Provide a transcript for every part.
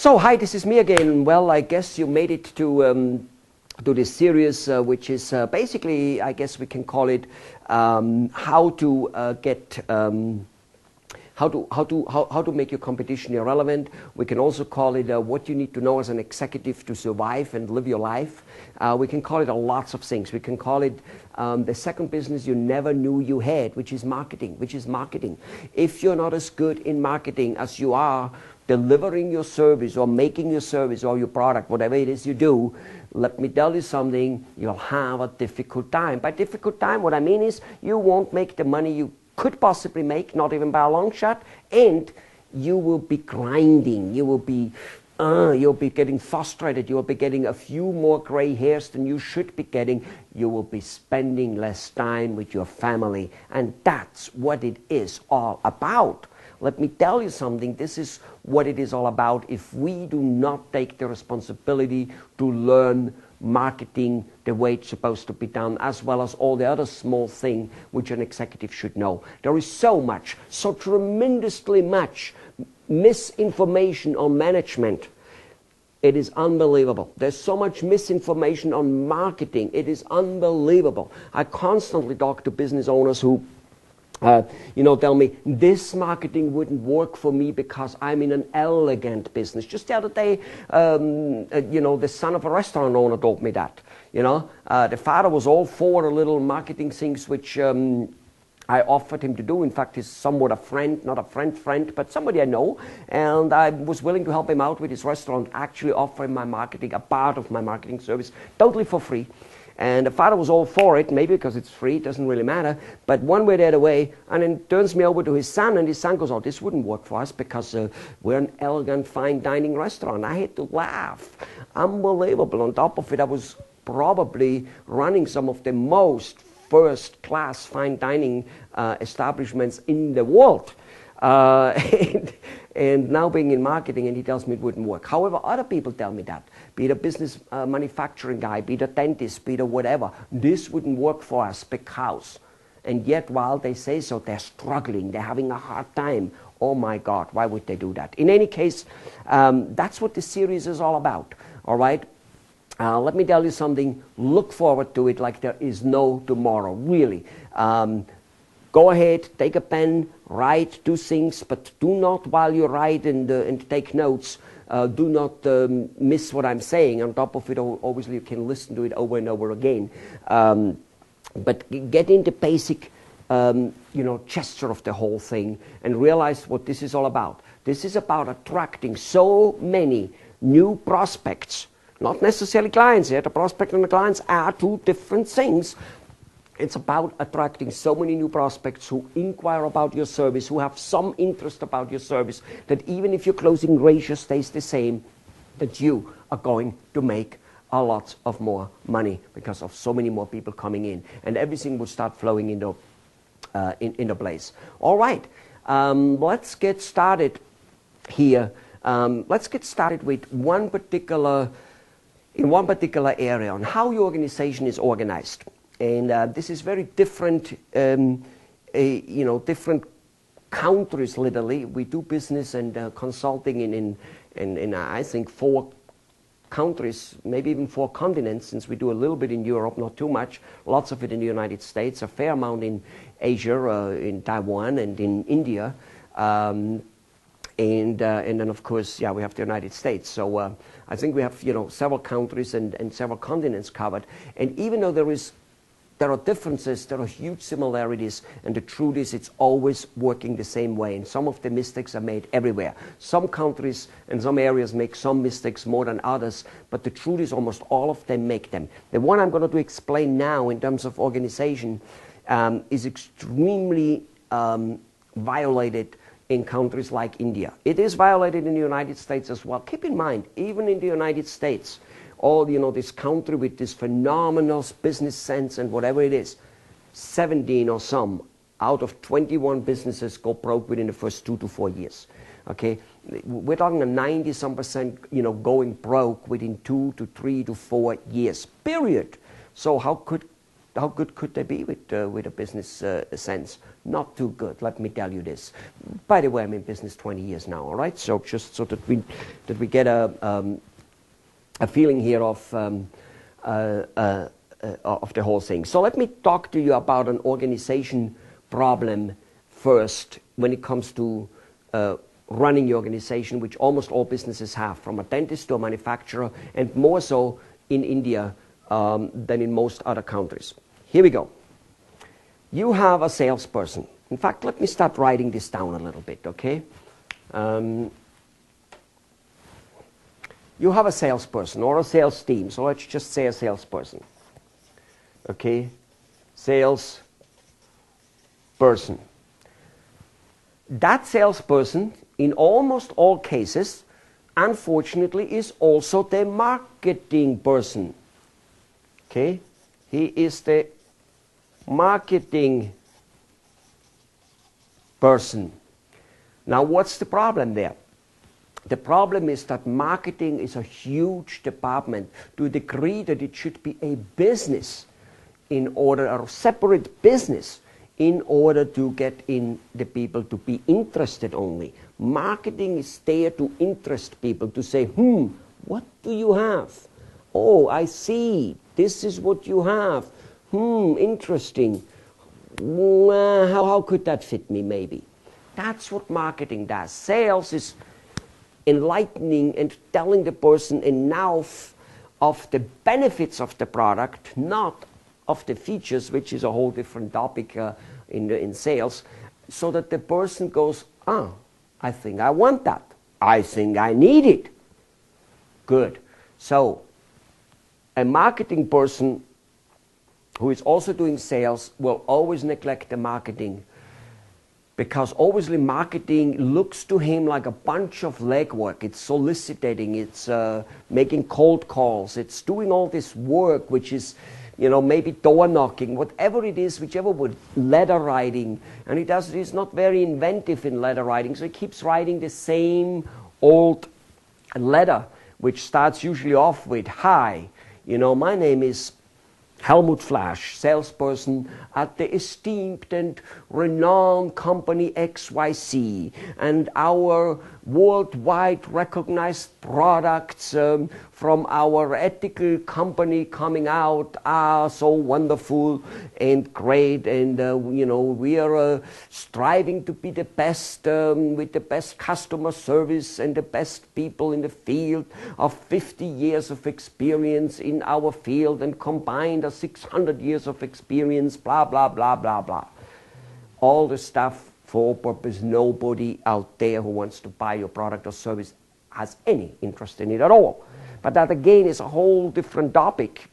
So, hi, this is me again. Well, I guess you made it to this series, which is basically, I guess we can call it how to get how to make your competition irrelevant. We can also call it what you need to know as an executive to survive and live your life. We can call it lots of things. We can call it the second business you never knew you had, which is marketing. If you're not as good in marketing as you are delivering your service or making your service or your product, whatever it is you do, let me tell you something, you'll have a difficult time. By difficult time, what I mean is you won't make the money you could possibly make, not even by a long shot, and you will be grinding. You'll be getting frustrated. You'll be getting a few more gray hairs than you should be getting. You will be spending less time with your family, and that's what it is all about. Let me tell you something, this is what it is all about if we do not take the responsibility to learn marketing the way it's supposed to be done, as well as all the other small things which an executive should know. There is so tremendously much misinformation on management. It is unbelievable. There's so much misinformation on marketing. It is unbelievable. I constantly talk to business owners who tell me, this marketing wouldn't work for me because I'm in an elegant business. Just the other day, the son of a restaurant owner told me that. The father was all for the little marketing things which I offered him to do. In fact, he's somewhat a friend, not a friend, but somebody I know. And I was willing to help him out with his restaurant, actually offering my marketing, a part of my marketing service, totally for free. And the father was all for it, maybe because it's free, it doesn't really matter, but one way or the other way, and then turns me over to his son, and his son goes, oh, this wouldn't work for us because we're an elegant, fine dining restaurant. I had to laugh. Unbelievable. On top of it, I was probably running some of the most first-class fine dining establishments in the world. And now being in marketing, and he tells me it wouldn't work. However, other people tell me that, be it a business manufacturing guy, be it a dentist, be it a whatever, this wouldn't work for us because, and yet while they say so, they're struggling, they're having a hard time. Oh my God, why would they do that? In any case, that's what this series is all about, all right? Let me tell you something, look forward to it like there is no tomorrow, really. Go ahead, take a pen, write, do things, but do not, while you write and take notes, do not miss what I'm saying. On top of it, obviously, you can listen to it over and over again. But get in the basic, gesture of the whole thing and realize what this is all about. This is about attracting so many new prospects, not necessarily clients here. The prospect and the clients are two different things. It's about attracting so many new prospects who inquire about your service, who have some interest about your service, that even if your closing ratio stays the same, that you are going to make a lot of more money because of so many more people coming in, and everything will start flowing into place. All right, let's get started here. Let's get started with one particular area on how your organization is organized. And this is very different, different countries, literally. We do business and consulting in I think 4 countries, maybe even 4 continents, since we do a little bit in Europe, not too much, lots of it in the United States, a fair amount in Asia, in Taiwan and in India. And then, of course, we have the United States. So I think we have, several countries and several continents covered. And even though there are differences, there are huge similarities, and the truth is it's always working the same way, and some of the mistakes are made everywhere. Some countries and some areas make some mistakes more than others, but the truth is almost all of them make them. The one I'm going to explain now in terms of organization is extremely violated in countries like India. It is violated in the United States as well. Keep in mind, even in the United States, this country with this phenomenal business sense and whatever it is, 17 or some out of 21 businesses go broke within the first 2 to 4 years. Okay, we're talking a 90-some%, going broke within 2 to 3 to 4 years. Period. So how could how good could they be with a business sense? Not too good, let me tell you this. By the way, I'm in business 20 years now, all right? So just so that we get a feeling here of the whole thing. So let me talk to you about an organization problem first when it comes to running your organization, which almost all businesses have, from a dentist to a manufacturer, and more so in India than in most other countries. Here we go. You have a salesperson. In fact, let me start writing this down a little bit, okay? You have a salesperson or a sales team, so let's just say a salesperson. Okay? Salesperson. That salesperson, in almost all cases, unfortunately, is also the marketing person. Okay? He is the marketing person. Now, what's the problem there? The problem is that marketing is a huge department to the degree that it should be a business in order, a separate business, in order to get in the people to be interested only. Marketing is there to interest people, to say, what do you have? Oh, I see. This is what you have. Interesting. How could that fit me, maybe? That's what marketing does. Sales is enlightening and telling the person enough of the benefits of the product, not of the features, which is a whole different topic in sales, so that the person goes, I think I want that. I think I need it. Good. So a marketing person who is also doing sales will always neglect the marketing, because obviously marketing looks to him like a bunch of legwork. It's soliciting, it's making cold calls, it's doing all this work, which is, maybe door knocking, whatever it is, whichever word, letter writing. And he's not very inventive in letter writing, so he keeps writing the same old letter, which starts usually off with, hi, my name is Helmut Flasch, salesperson at the esteemed and renowned company XYZ, and our worldwide recognized products from our ethical company coming out are so wonderful and great, and we are striving to be the best with the best customer service and the best people in the field of 50 years of experience in our field, and combined 600 years of experience, blah, blah, blah, blah, blah. All the stuff for purpose nobody out there who wants to buy your product or service has any interest in it at all. But that again is a whole different topic.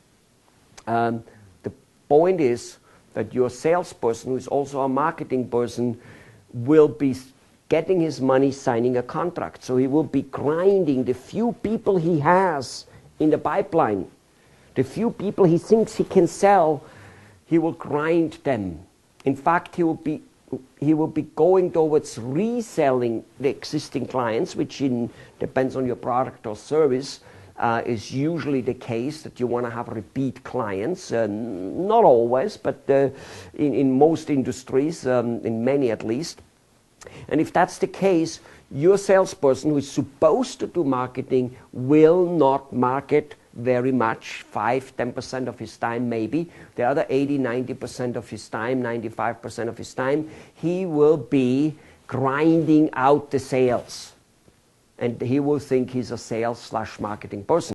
The point is that your salesperson, who is also a marketing person, will be getting his money signing a contract. So he will be grinding the few people he has in the pipeline. The few people he thinks he can sell, he will grind them. In fact, he will be going towards reselling the existing clients, which depends on your product or service, is usually the case, that you want to have repeat clients. Not always, but in most industries, in many at least. And if that's the case, your salesperson, who is supposed to do marketing, will not market very much, 5-10% of his time maybe. The other 80-90% of his time, 95% of his time, he will be grinding out the sales. And he will think he's a sales/marketing person.